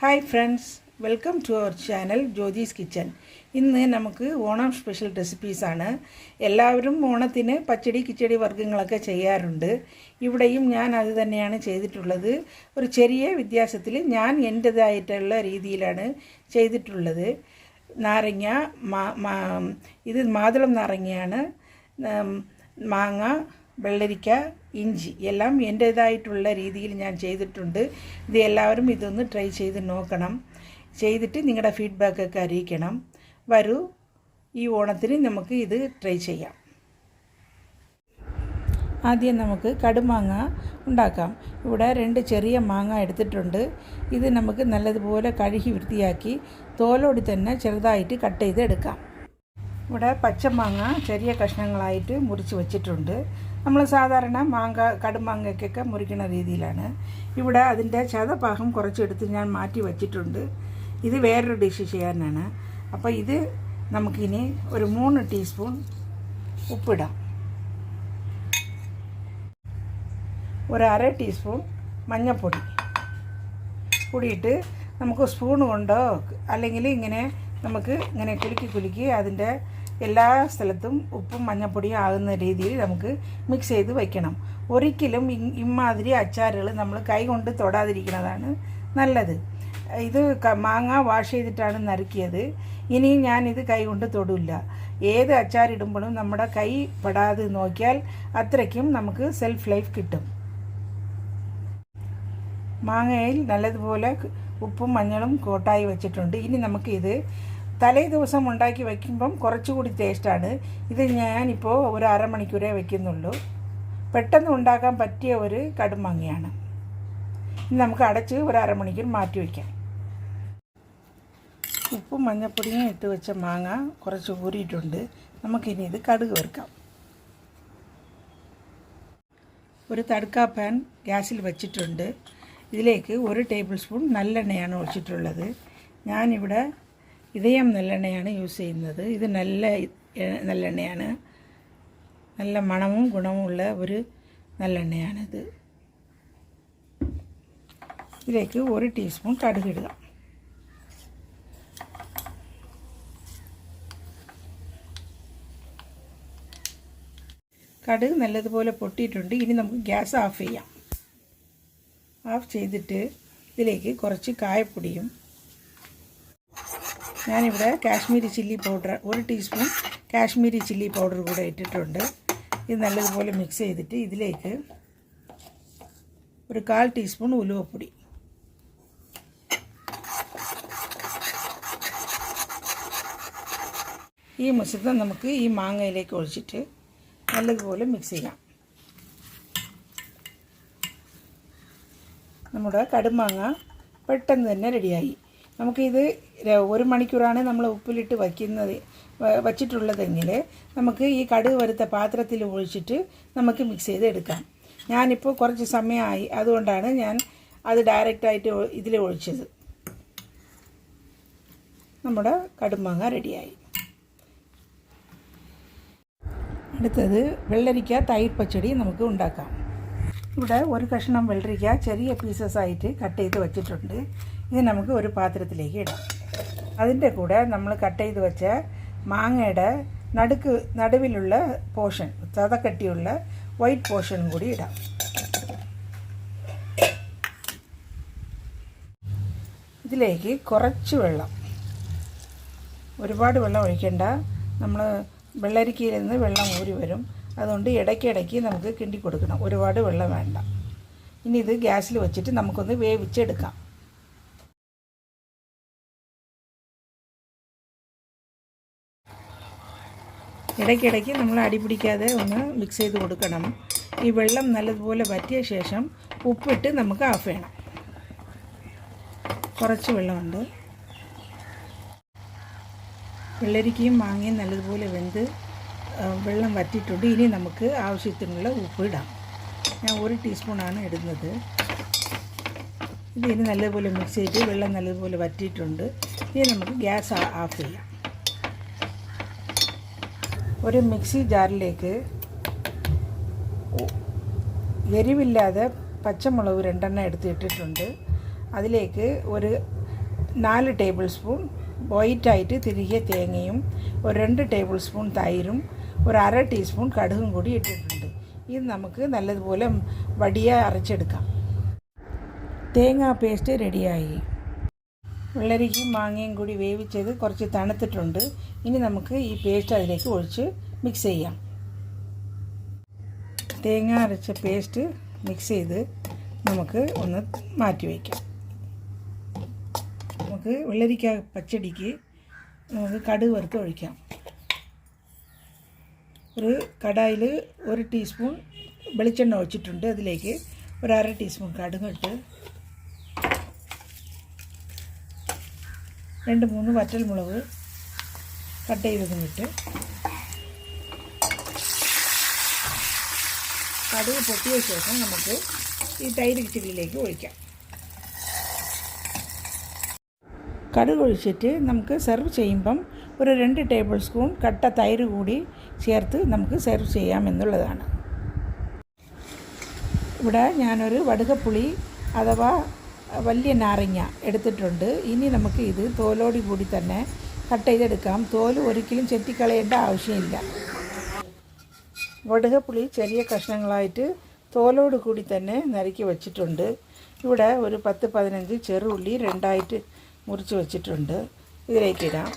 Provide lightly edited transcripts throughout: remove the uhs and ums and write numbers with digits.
Hi friends, welcome to our channel Jyothis kitchen. ഇന്ന് നമുക്ക് Onam special റെസിപ്പീസാണ്. എല്ലാവരും ഓണത്തിന് പച്ചടി കിച്ചടി വർഗ്ഗങ്ങളൊക്കെ ചെയ്യാറുണ്ട്. ഇവിടെയും ഞാൻ അത് തന്നെയാണ് ചെയ്തിട്ടുള്ളത്. ഒരു ചെറിയ വ്യത്യാസത്തിൽ ഞാൻ എൻ്റേതായിട്ടുള്ള രീതിയിലാണ് ചെയ്തിട്ടുള്ളത്. നാരങ്ങ, ഇത് മാതളം നാരങ്ങയാണ്, മാങ്ങ, വെള്ളരിക്ക, ഇഞ്ചി എല്ലാം എൻ്റേതായിട്ടുള്ള രീതിയിൽ ഞാൻ ചെയ്തിട്ടുണ്ട്. ഇത് എല്ലാവരും ഇതൊന്ന് ട്രൈ ചെയ്ത് നോക്കണം. ചെയ്തിട്ട് നിങ്ങളുടെ ഫീഡ്ബാക്കൊക്കെ അറിയിക്കണം. വരൂ, ഈ ഓണത്തിന് നമുക്ക് ഇത് ട്രൈ ചെയ്യാം. ആദ്യം നമുക്ക് കടുമാങ്ങ ഉണ്ടാക്കാം. ഇവിടെ 2 ചെറിയ മാങ്ങ എടുത്തിട്ടുണ്ട്. ഇത് നമുക്ക് നല്ലതുപോലെ കഴുകി വൃത്തിയാക്കി തോലോടി തന്നെ ചെറുതായിട്ട് കട്ട് ചെയ്ത് എടുക്കാം. ഇവിടെ പച്ചമാങ്ങ ചെറിയ കഷ്ണങ്ങളായിട്ട് മുറിച്ച് വച്ചിട്ടുണ്ട്. നമ്മൾ സാധാരണ കടുമാങ്ങയ്ക്കൊക്കെ മുറിക്കുന്ന രീതിയിലാണ്. ഇവിടെ അതിൻ്റെ ചതഭാഗം കുറച്ചെടുത്ത് ഞാൻ മാറ്റി വച്ചിട്ടുണ്ട്. ഇത് വേറൊരു ഡിഷ് ചെയ്യാനാണ്. അപ്പോൾ ഇത് നമുക്കിനി ഒരു 3 ടീസ്പൂൺ ഉപ്പിടാം. ഒരു 1/2 ടീസ്പൂൺ മഞ്ഞൾപ്പൊടി കൂടിയിട്ട് നമുക്ക് സ്പൂൺ കൊണ്ടോ അല്ലെങ്കിൽ നമുക്ക് ഇങ്ങനെ കുലുക്കി അതിൻ്റെ എല്ലാ സ്ഥലത്തും ഉപ്പും മഞ്ഞൾപ്പൊടിയും ആകുന്ന രീതിയിൽ നമുക്ക് മിക്സ് ചെയ്ത് വയ്ക്കണം. ഒരിക്കലും ഇമാതിരി അച്ചാറുകൾ നമ്മൾ കൈ കൊണ്ട് തൊടാതിരിക്കുന്നതാണ് നല്ലത്. ഇത് മാങ്ങ വാഷ് ചെയ്തിട്ടാണ് നറുക്കിയത്. ഇനി ഞാനിത് കൈ കൊണ്ട് തൊടില്ല. ഏത് അച്ചാറിടുമ്പോഴും നമ്മുടെ കൈ പെടാതെ നോക്കിയാൽ അത്രയ്ക്കും നമുക്ക് സെൽഫ് ലൈഫ് കിട്ടും. മാങ്ങയിൽ നല്ലതുപോലെ ഉപ്പും മഞ്ഞളും കോട്ടായി വെച്ചിട്ടുണ്ട്. ഇനി നമുക്കിത് തലേ ദിവസം ഉണ്ടാക്കി വയ്ക്കുമ്പം കുറച്ചുകൂടി ടേസ്റ്റാണ്. ഇത് ഞാനിപ്പോൾ ഒരു അരമണിക്കൂറേ വയ്ക്കുന്നുള്ളൂ. പെട്ടെന്ന് ഉണ്ടാക്കാൻ പറ്റിയ ഒരു കടുമാങ്ങയാണ്. ഇനി നമുക്ക് അടച്ച് ഒരു അരമണിക്കൂർ മാറ്റി വയ്ക്കാം. ഉപ്പും മഞ്ഞൾപ്പൊടിയും ഇട്ട് വെച്ച മാങ്ങ കുറച്ച് ഊറിയിട്ടുണ്ട്. നമുക്കിനി ഇത് കടുക് വറുക്കാം. ഒരു തടുക്കാ പാൻ ഗ്യാസിൽ വെച്ചിട്ടുണ്ട്. ഇതിലേക്ക് 1 ടേബിൾ സ്പൂൺ നല്ലെണ്ണയാണ് ഒഴിച്ചിട്ടുള്ളത്. ഞാനിവിടെ ഇതയം നല്ലെണ്ണയാണ് യൂസ് ചെയ്യുന്നത്. ഇത് നല്ലെണ്ണയാണ്. നല്ല മണവും ഗുണവുമുള്ള ഒരു നല്ലെണ്ണയാണിത്. ഇതിലേക്ക് 1 ടീസ്പൂൺ കടുക് ഇടുക. കടുക് നല്ലതുപോലെ പൊട്ടിയിട്ടുണ്ട്. ഇനി നമുക്ക് ഗ്യാസ് ഓഫ് ചെയ്യാം. ഓഫ് ചെയ്തിട്ട് ഇതിലേക്ക് കുറച്ച് കായപ്പൊടിയും, ഞാനിവിടെ Kashmiri chilli powder 1 teaspoon Kashmiri chilli powder കൂടെ ഇട്ടിട്ടുണ്ട്. ഇത് നല്ലതുപോലെ മിക്സ് ചെയ്തിട്ട് ഇതിലേക്ക് ഒരു 1/4 ടീസ്പൂൺ ഉലുവപ്പൊടി, ഈ മിശ്രിതം നമുക്ക് ഈ മാങ്ങയിലേക്ക് ഒഴിച്ചിട്ട് നല്ലതുപോലെ മിക്സ് ചെയ്യാം. നമ്മുടെ കടുമാങ്ങ പെട്ടെന്ന് തന്നെ റെഡിയായി. നമുക്കിത് 1 മണിക്കൂറാണ് നമ്മൾ ഉപ്പിലിട്ട് വച്ചിട്ടുള്ളതെങ്കിൽ നമുക്ക് ഈ കടുക് വറുത്ത പാത്രത്തിൽ ഒഴിച്ചിട്ട് നമുക്ക് മിക്സ് ചെയ്ത് എടുക്കാം. ഞാനിപ്പോൾ കുറച്ച് സമയമായി, അതുകൊണ്ടാണ് ഞാൻ അത് ഡയറക്റ്റായിട്ട് ഇതിൽ ഒഴിച്ചത്. നമ്മുടെ കടുമാങ്ങ റെഡിയായി. അടുത്തത് വെള്ളരിക്ക തൈര് പച്ചടി നമുക്ക് ഉണ്ടാക്കാം. ഇവിടെ 1 കഷ്ണം വെള്ളരിക്ക ചെറിയ പീസസായിട്ട് കട്ട് ചെയ്ത് വച്ചിട്ടുണ്ട്. ഇത് നമുക്ക് ഒരു പാത്രത്തിലേക്ക് ഇടാം. അതിൻ്റെ കൂടെ നമ്മൾ കട്ട് ചെയ്ത് വെച്ച മാങ്ങയുടെ നടുവിലുള്ള പോർഷൻ, ചതക്കട്ടിയുള്ള വൈറ്റ് പോർഷനും കൂടി ഇടാം. ഇതിലേക്ക് കുറച്ച് വെള്ളം, ഒരുപാട് വെള്ളം ഒഴിക്കേണ്ട. നമ്മൾ വെള്ളരിക്കയിൽ നിന്ന് വെള്ളം ഊരി വരും. അതുകൊണ്ട് ഇടയ്ക്കിടയ്ക്ക് നമുക്ക് കിണ്ടി കൊടുക്കണം. ഒരുപാട് വെള്ളം വേണ്ട. ഇനി ഇത് ഗ്യാസിൽ വെച്ചിട്ട് നമുക്കൊന്ന് വേവിച്ചെടുക്കാം. ഇടയ്ക്കിടയ്ക്ക് നമ്മൾ അടിപിടിക്കാതെ ഒന്ന് മിക്സ് ചെയ്ത് കൊടുക്കണം. ഈ വെള്ളം നല്ലതുപോലെ വറ്റിയ ശേഷം ഉപ്പിട്ട് നമുക്ക് ഓഫ് ചെയ്യണം. കുറച്ച് വെള്ളമുണ്ട്. വെള്ളരിക്കയും മാങ്ങയും നല്ലതുപോലെ വെന്ത് വെള്ളം വറ്റിയിട്ടുണ്ട്. ഇനി നമുക്ക് ആവശ്യത്തിനുള്ള ഉപ്പ് ഇടാം. ഞാൻ 1 ടീസ്പൂണാണ് ഇടുന്നത്. ഇതിന് നല്ലതുപോലെ മിക്സ് ചെയ്ത് വെള്ളം നല്ലതുപോലെ വറ്റിയിട്ടുണ്ട്. ഇനി നമുക്ക് ഗ്യാസ് ഓഫ് ചെയ്യാം. ഒരു മിക്സി ജാറിലേക്ക് എരിവില്ലാതെ പച്ചമുളക് 2 എടുത്തിട്ടുണ്ട്. അതിലേക്ക് ഒരു 4 ടേബിൾ സ്പൂൺ വൈറ്റായിട്ട് തിരികെ തേങ്ങയും ഒരു 2 ടേബിൾ സ്പൂൺ തൈരും ഒരു അര ടീസ്പൂൺ കടുകും കൂടി ഇട്ടിട്ടുണ്ട്. ഇത് നമുക്ക് നല്ലതുപോലെ വടിയ അരച്ചെടുക്കാം. തേങ്ങാ പേസ്റ്റ് റെഡിയായി. വെള്ളരിക്കയും മാങ്ങയും കൂടി വേവിച്ചത് കുറച്ച് തണുത്തിട്ടുണ്ട്. ഇനി നമുക്ക് ഈ പേസ്റ്റ് അതിലേക്ക് ഒഴിച്ച് മിക്സ് ചെയ്യാം. തേങ്ങ അരച്ച പേസ്റ്റ് മിക്സ് ചെയ്ത് നമുക്ക് ഒന്ന് മാറ്റി വയ്ക്കാം. നമുക്ക് വെള്ളരിക്ക പച്ചടിക്ക് നമുക്ക് കടുക് വറുത്ത് ഒഴിക്കാം. ഒരു കടായിൽ 1 ടീസ്പൂൺ വെളിച്ചെണ്ണ ഒഴിച്ചിട്ടുണ്ട്. അതിലേക്ക് ഒരു അര ടീസ്പൂൺ കടുകിട്ട് 2-3 വറ്റൽമുളക് കട്ട് ചെയ്തതും ഇട്ട് കടുക് പൊട്ടിയ ശേഷം നമുക്ക് ഈ തൈര് കിച്ചടിയിലേക്ക് ഒഴിക്കാം. കടുക് ഒഴിച്ചിട്ട് നമുക്ക് സെർവ് ചെയ്യുമ്പം ഒരു 2 ടേബിൾ സ്പൂൺ കട്ട തൈര് കൂടി ചേർത്ത് നമുക്ക് സെർവ് ചെയ്യാമെന്നുള്ളതാണ്. ഇവിടെ ഞാനൊരു വടുകപ്പുളി അഥവാ വലിയ നാരങ്ങ എടുത്തിട്ടുണ്ട്. ഇനി നമുക്ക് ഇത് തോലോടി കൂടി തന്നെ കട്ട് ചെയ്തെടുക്കാം. തോല് ഒരിക്കലും ചെത്തിക്കളയേണ്ട ആവശ്യമില്ല. വടുകപ്പുളി ചെറിയ കഷ്ണങ്ങളായിട്ട് തോലോട് കൂടി തന്നെ നറുക്കി വച്ചിട്ടുണ്ട്. ഇവിടെ ഒരു 10-15 ചെറുള്ളി 2ആയിട്ട് മുറിച്ച് വച്ചിട്ടുണ്ട്. ഇതിലേക്കിടാം.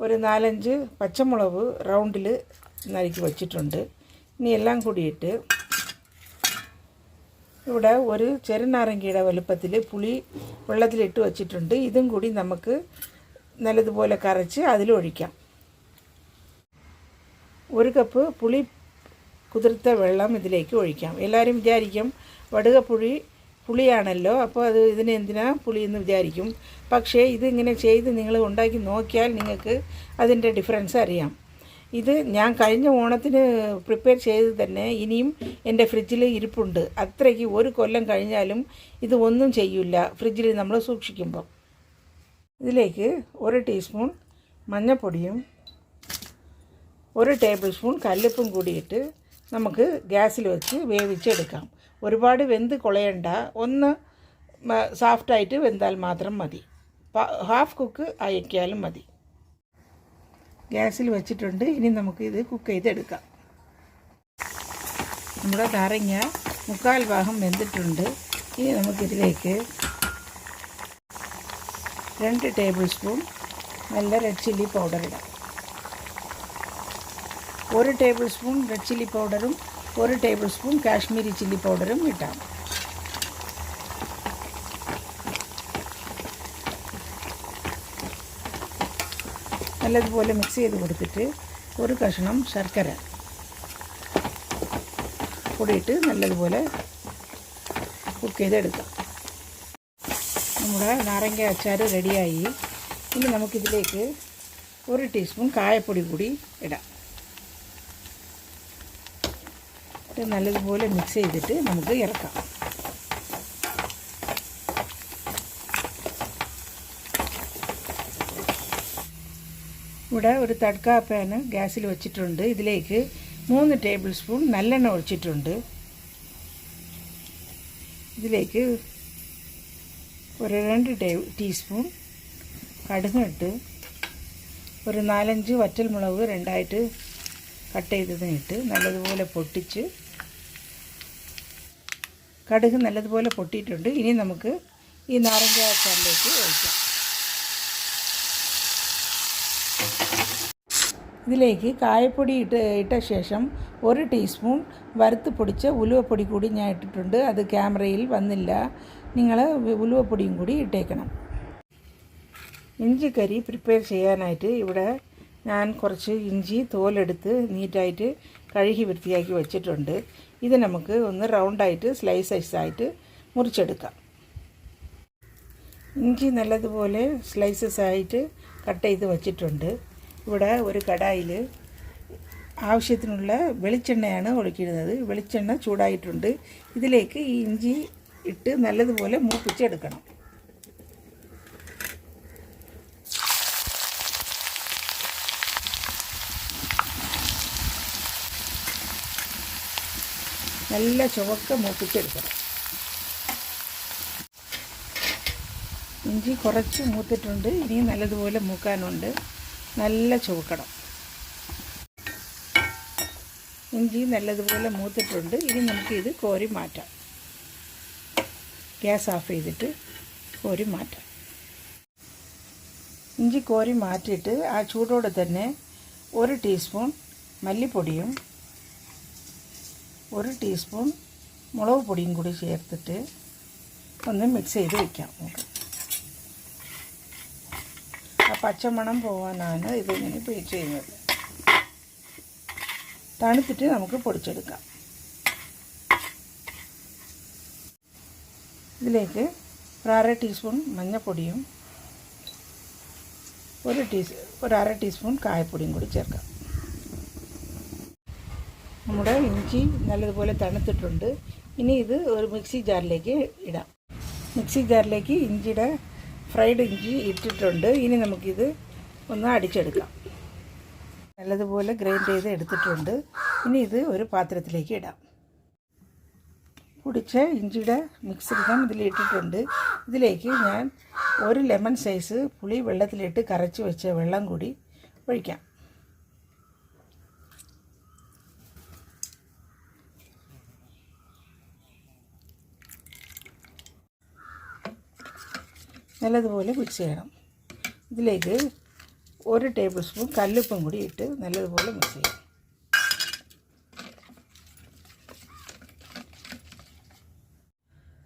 ഒരു 4-5 പച്ചമുളക് റൗണ്ടിൽ നറുക്കി വച്ചിട്ടുണ്ട്. ഇനി എല്ലാം കൂടിയിട്ട് ഇവിടെ ഒരു ചെറുനാരങ്ങയുടെ വലുപ്പത്തിൽ പുളി വെള്ളത്തിലിട്ട് വച്ചിട്ടുണ്ട്. ഇതും കൂടി നമുക്ക് നല്ലതുപോലെ കരച്ച് അതിലൊഴിക്കാം. 1 കപ്പ് പുളി കുതിർത്ത വെള്ളം ഇതിലേക്ക് ഒഴിക്കാം. എല്ലാവരും വിചാരിക്കും പുളിയാണല്ലോ, അപ്പോൾ അത് ഇതിനെന്തിനാ പുളിയെന്ന് വിചാരിക്കും. പക്ഷേ ഇതിങ്ങനെ ചെയ്ത് നിങ്ങൾ ഉണ്ടാക്കി നോക്കിയാൽ നിങ്ങൾക്ക് അതിൻ്റെ ഡിഫറൻസ് അറിയാം. ഇത് ഞാൻ കഴിഞ്ഞ ഓണത്തിന് പ്രിപ്പയർ ചെയ്ത് തന്നെ ഇനിയും എൻ്റെ ഫ്രിഡ്ജിൽ ഇരിപ്പുണ്ട്. അത്രയ്ക്ക് 1 കൊല്ലം കഴിഞ്ഞാലും ഇത് ഒന്നും ചെയ്യില്ല ഫ്രിഡ്ജിൽ നമ്മൾ സൂക്ഷിക്കുമ്പോൾ. ഇതിലേക്ക് 1 ടീസ്പൂൺ മഞ്ഞൾപ്പൊടിയും 1 ടേബിൾ സ്പൂൺ കല്ലുപ്പും കൂടിയിട്ട് നമുക്ക് ഗ്യാസിൽ വെച്ച് വേവിച്ചെടുക്കാം. ഒരുപാട് വെന്ത് കുളയണ്ട, ഒന്ന് സോഫ്റ്റായിട്ട് വെന്താൽ മാത്രം മതി. ഹാഫ് കുക്ക് ആക്കിയാലും മതി. ഗ്യാസിൽ വെച്ചിട്ടുണ്ട്. ഇനി നമുക്ക് ഇത് കുക്ക് ചെയ്തെടുക്കാം. നമ്മുടെ നാരങ്ങ 1/4 ഭാഗം വെന്തിട്ടുണ്ട്. ഇനി നമുക്കിതിലേക്ക് 2 ടേബിൾ സ്പൂൺ നല്ല റെഡ് ചില്ലി പൗഡർ ഇടാം. 1 ടേബിൾ സ്പൂൺ റെഡ് ചില്ലി പൗഡറും 1 ടേബിൾ സ്പൂൺ കാശ്മീരി ചില്ലി പൗഡറും ഇട്ടാം. നല്ലതുപോലെ മിക്സ് ചെയ്ത് കൊടുത്തിട്ട് 1 കഷ്ണം ശർക്കര കൂടിയിട്ട് നല്ലതുപോലെ കുക്ക് ചെയ്തെടുക്കാം. നമ്മുടെ നാരങ്ങ അച്ചാർ റെഡിയായി. ഇനി നമുക്കിതിലേക്ക് 1 ടീസ്പൂൺ കായപ്പൊടി കൂടി ഇടാം. നല്ലതുപോലെ മിക്സ് ചെയ്തിട്ട് നമുക്ക് ഇറക്കാം. ഇവിടെ ഒരു തഡ്ക പാന് ഗ്യാസിൽ വെച്ചിട്ടുണ്ട്. ഇതിലേക്ക് 3 ടേബിൾ സ്പൂൺ നല്ലെണ്ണ ഒഴിച്ചിട്ടുണ്ട്. ഇതിലേക്ക് ഒരു 2 ടീസ്പൂൺ കടുകിട്ട് ഒരു 4-5 വറ്റൽമുളക് 2ആയിട്ട് കട്ട് ചെയ്തതിനിട്ട് നല്ലതുപോലെ പൊട്ടിച്ച് കടുക് നല്ലതുപോലെ പൊട്ടിയിട്ടുണ്ട്. ഇനി നമുക്ക് ഈ നാരങ്ങ അച്ചാറിലേക്ക് ഒഴിക്കാം. ഇതിലേക്ക് കായപ്പൊടി ഇട്ട ശേഷം 1 ടീസ്പൂൺ വറുത്ത് പൊടിച്ച ഉലുവപ്പൊടി കൂടി ഞാൻ ഇട്ടിട്ടുണ്ട്. അത് ക്യാമറയിൽ വന്നില്ല. നിങ്ങൾ ഉലുവപ്പൊടിയും കൂടി ഇട്ടേക്കണം. ഇഞ്ചിക്കറി പ്രിപ്പയർ ചെയ്യാനായിട്ട് ഇവിടെ ഞാൻ കുറച്ച് ഇഞ്ചി തോലെടുത്ത് നീറ്റായിട്ട് കഴുകി വൃത്തിയാക്കി വെച്ചിട്ടുണ്ട്. ഇത് നമുക്ക് ഒന്ന് റൗണ്ടായിട്ട് സ്ലൈസസായിട്ട് മുറിച്ചെടുക്കാം. ഇഞ്ചി നല്ലതുപോലെ സ്ലൈസസായിട്ട് കട്ട് ചെയ്ത് വച്ചിട്ടുണ്ട്. ഇവിടെ ഒരു കടായിൽ ആവശ്യത്തിനുള്ള വെളിച്ചെണ്ണയാണ് ഒഴിക്കുന്നത്. വെളിച്ചെണ്ണ ചൂടായിട്ടുണ്ട്. ഇതിലേക്ക് ഈ ഇഞ്ചി ഇട്ട് നല്ലതുപോലെ മൂപ്പിച്ചെടുക്കണം. നല്ല ചുവക്ക മൂപ്പിച്ചെടുക്കണം. ഇഞ്ചി കുറച്ച് മൂത്തിട്ടുണ്ട്. ഇനി നല്ലതുപോലെ മൂക്കാനുണ്ട്. നല്ല ചുവക്കണം. ഇഞ്ചി നല്ലതുപോലെ മൂത്തിട്ടുണ്ട്. ഇനി നമുക്കിത് കോരി മാറ്റാം. ഗ്യാസ് ഓഫ് ചെയ്തിട്ട് കോരി മാറ്റാം. ഇഞ്ചി കോരി മാറ്റിയിട്ട് ആ ചൂടോടെ തന്നെ 1 ടീസ്പൂൺ മല്ലിപ്പൊടിയും 1 ടീസ്പൂൺ മുളക് പൊടിയും കൂടി ചേർത്തിട്ട് ഒന്ന് മിക്സ് ചെയ്ത് വയ്ക്കാം. നമുക്ക് ആ പച്ചമണം പോകാനാണ് ഇതിങ്ങനെ ചെയ്യുന്നത്. തണുത്തിട്ട് നമുക്ക് പൊടിച്ചെടുക്കാം. ഇതിലേക്ക് 1/2 ടീസ്പൂൺ മഞ്ഞൾപ്പൊടിയും 1/2 ടീസ്പൂൺ കായപ്പൊടിയും കൂടി ചേർക്കാം. നമ്മുടെ ഇഞ്ചി നല്ലതുപോലെ തണുത്തിട്ടുണ്ട്. ഇനി ഇത് ഒരു മിക്സി ജാറിലേക്ക് ഇടാം. മിക്സി ജാറിലേക്ക് ഫ്രൈഡ് ഇഞ്ചി ഇട്ടിട്ടുണ്ട്. ഇനി നമുക്കിത് ഒന്ന് അടിച്ചെടുക്കാം. നല്ലതുപോലെ ഗ്രൈൻഡ് ചെയ്ത് എടുത്തിട്ടുണ്ട്. ഇനി ഇത് ഒരു പാത്രത്തിലേക്ക് ഇടാം. പൊടിച്ച ഇഞ്ചിയുടെ മിക്സിരം ഇതിലിട്ടിട്ടുണ്ട്. ഇതിലേക്ക് ഞാൻ 1 ലെമൺ സൈസ് പുളി വെള്ളത്തിലിട്ട് കരച്ച് വെച്ച വെള്ളം കൂടി ഒഴിക്കാം. നല്ലതുപോലെ മിക്സ് ചെയ്യണം. ഇതിലേക്ക് 1 ടേബിൾ സ്പൂൺ കല്ലുപ്പും കൂടി ഇട്ട് നല്ലതുപോലെ മിക്സ് ചെയ്യണം.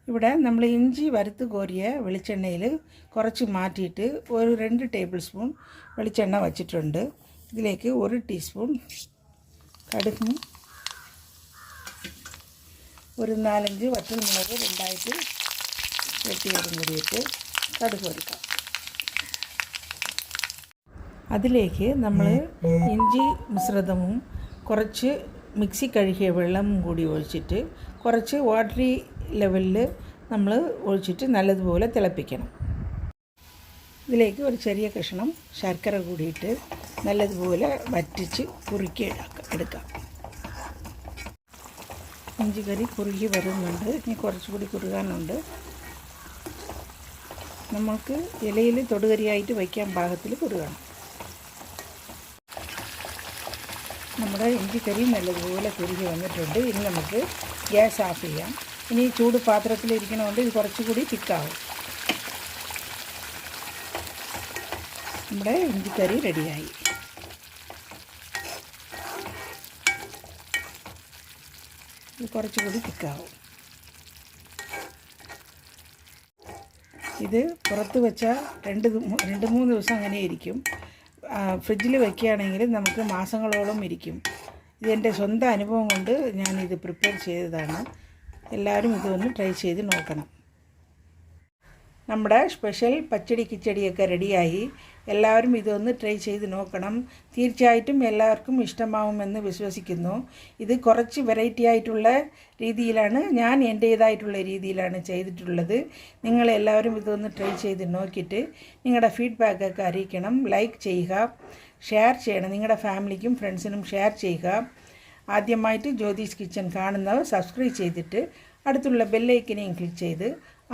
ഇവിടെ നമ്മൾ ഇഞ്ചി വറുത്ത് കോരിയ വെളിച്ചെണ്ണയിൽ കുറച്ച് മാറ്റിയിട്ട് 2 ടേബിൾ സ്പൂൺ വെളിച്ചെണ്ണ വച്ചിട്ടുണ്ട്. ഇതിലേക്ക് 1 ടീസ്പൂൺ കടുകും 4-5 വറ്റൽമുളക് 2ആയിട്ട് വെട്ടിയതും കൂടിയിട്ട് കടുക് വറുക്കാം. അതിലേക്ക് നമ്മൾ ഇഞ്ചി മിശ്രിതവും കുറച്ച് മിക്സി കഴുകിയ വെള്ളവും കൂടി ഒഴിച്ചിട്ട് കുറച്ച് വാട്ടറി ലെവലിൽ നമ്മൾ ഒഴിച്ചിട്ട് നല്ലതുപോലെ തിളപ്പിക്കണം. ഇതിലേക്ക് ഒരു ചെറിയ കഷ്ണം ശർക്കര കൂടിയിട്ട് നല്ലതുപോലെ വറ്റിച്ച് കുറുക്കി എടുക്കാം. ഇഞ്ചി കറി കുറുകി വരുന്നുണ്ട്. ഇനി കുറച്ചുകൂടി കുറുകാനുണ്ട്. നമുക്ക് ഇലയിൽ തൊടുകറിയായിട്ട് വയ്ക്കാൻ പാകത്തിൽ കുറുകണം. നമ്മുടെ ഇഞ്ചിക്കറി നല്ലതുപോലെ കുറുകി വന്നിട്ടുണ്ട്. ഇനി നമുക്ക് ഗ്യാസ് ഓഫ് ചെയ്യാം. ഇനി ചൂട് പാത്രത്തിലിരിക്കണതുകൊണ്ട് ഇത് കുറച്ചുകൂടി തിക്കാവും. നമ്മുടെ ഇഞ്ചിക്കറി റെഡിയായി. ഇത് കുറച്ചുകൂടി തിക്കാവും. ഇത് പുറത്ത് വെച്ചാൽ 2-3 ദിവസം അങ്ങനെ ഇരിക്കും. ഫ്രിഡ്ജിൽ വയ്ക്കുകയാണെങ്കിൽ നമുക്ക് മാസങ്ങളോളം ഇരിക്കും. ഇതെൻ്റെ സ്വന്തം അനുഭവം കൊണ്ട് ഞാനിത് പ്രിപ്പയർ ചെയ്തതാണ്. എല്ലാവരും ഇതൊന്ന് ട്രൈ ചെയ്ത് നോക്കണം. നമ്മുടെ സ്പെഷ്യൽ പച്ചടി കിച്ചടിയൊക്കെ റെഡിയായി. എല്ലാവരും ഇതൊന്ന് ട്രൈ ചെയ്ത് നോക്കണം. തീർച്ചയായിട്ടും എല്ലാവർക്കും ഇഷ്ടമാവുമെന്ന് വിശ്വസിക്കുന്നു. ഇത് കുറച്ച് വെറൈറ്റി ആയിട്ടുള്ള രീതിയിലാണ്, ഞാൻ എൻ്റേതായിട്ടുള്ള രീതിയിലാണ് ചെയ്തിട്ടുള്ളത്. നിങ്ങളെല്ലാവരും ഇതൊന്ന് ട്രൈ ചെയ്ത് നോക്കിയിട്ട് നിങ്ങളുടെ ഫീഡ്ബാക്കൊക്കെ അറിയിക്കണം. ലൈക്ക് ചെയ്യുക, ഷെയർ ചെയ്യണം. നിങ്ങളുടെ ഫാമിലിക്കും ഫ്രണ്ട്സിനും ഷെയർ ചെയ്യുക. ആദ്യമായിട്ട് ജ്യോതിസ് കിച്ചൻ കാണുന്നവർ സബ്സ്ക്രൈബ് ചെയ്തിട്ട് അടുത്തുള്ള ബെല്ലൈക്കനെയും ക്ലിക്ക് ചെയ്ത്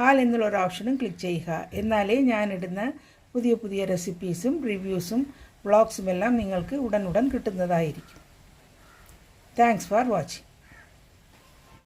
ആൾ എന്നുള്ളൊരു ഓപ്ഷനും ക്ലിക്ക് ചെയ്യുക. എന്നാലേ ഞാനിടുന്ന പുതിയ പുതിയ റെസിപ്പീസും റിവ്യൂസും വ്ളോഗ്സും എല്ലാം നിങ്ങൾക്ക് ഉടൻ കിട്ടുന്നതായിരിക്കും. Thanks for watching.